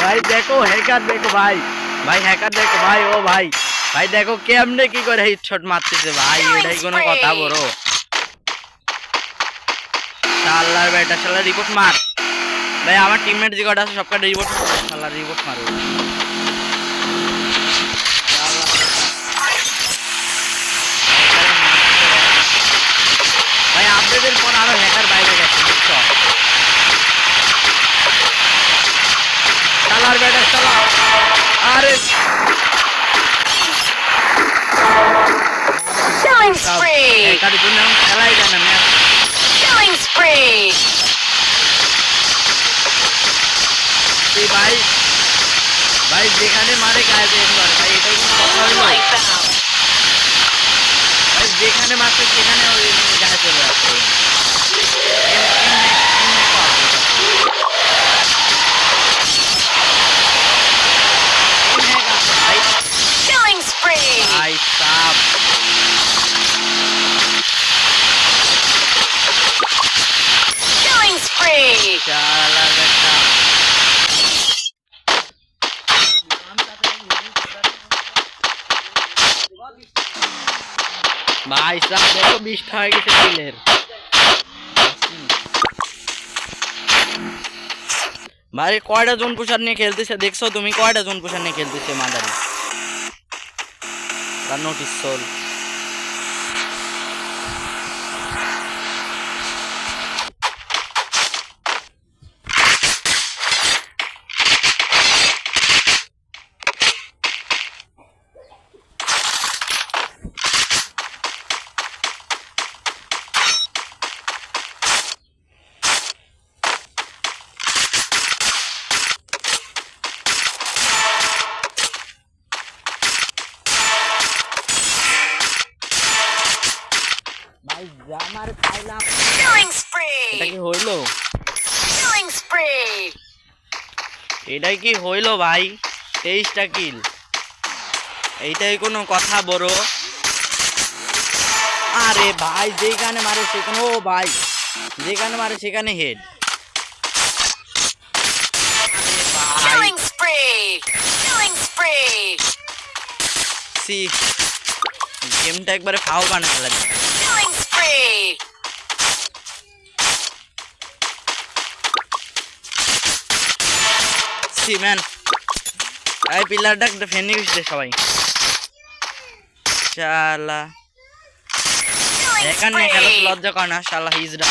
ভাই দেখো হ্যাকার দেখো ভাই, ভাই হ্যাকার দেখো ভাই, ও ভাই ভাই দেখো কেমনে কি করে হেডশট মারতেছে ভাই, এটাই কোনো কথা বড় শালার বেটা, শালা রিপোর্ট মার ভাই, আমার টিমমেট যে কটা আছে সবকটা রিপোর্ট মার, শালা রিপোর্ট মারো ভাই। আপডেটের পর আরো হ্যাকার বাইরে গেছে বুঝছো, শালার বেটা শালা, আরে Killing spree! হ্যাকার জন্য এখন খেলাই যায় না ম্যাচ। Killing spree! ভাই ভাই যেখানে মারে গায়ে পেয়ে ধরে ভাই, এটাই কোনো কথা হলো Wipeout! ভাই, যেখানে মারছে সেখানে ওই গায়ে চলে আসছে। Killing spree! ভাই সাপ Killing spree! শালা বেটা, ভাই সাপ দেখো 20টা হয়ে গেছে কিলের। ভাই কয়টা জোন পুষার নিয়ে খেলতেছে দেখছো তুমি, কয়টা জোন পুষার নিয়ে খেলতেছে মাদারি, তার নোটিস সোল। ভাই আমার খাইলাম, Killing এটা spree! কি হইলো, Killing spree! এটাই কি হইলো ভাই, 23টা কিল, এইটাই কোনো কথা বড়। আরে ভাই যেখানে মারে সেখানে, ও ভাই যেখানে মারে সেখানে head. Killing spree! Killing spree! সি গেমটা একবারে ফাউল বানায় ফেলা যায়। Killing spree! সি ম্যান, এই পিলারটা ফেনে গেছে সবাই, শালা Killing এখানে খেলা spree! লজ্জা করে না শালা হিজড়া।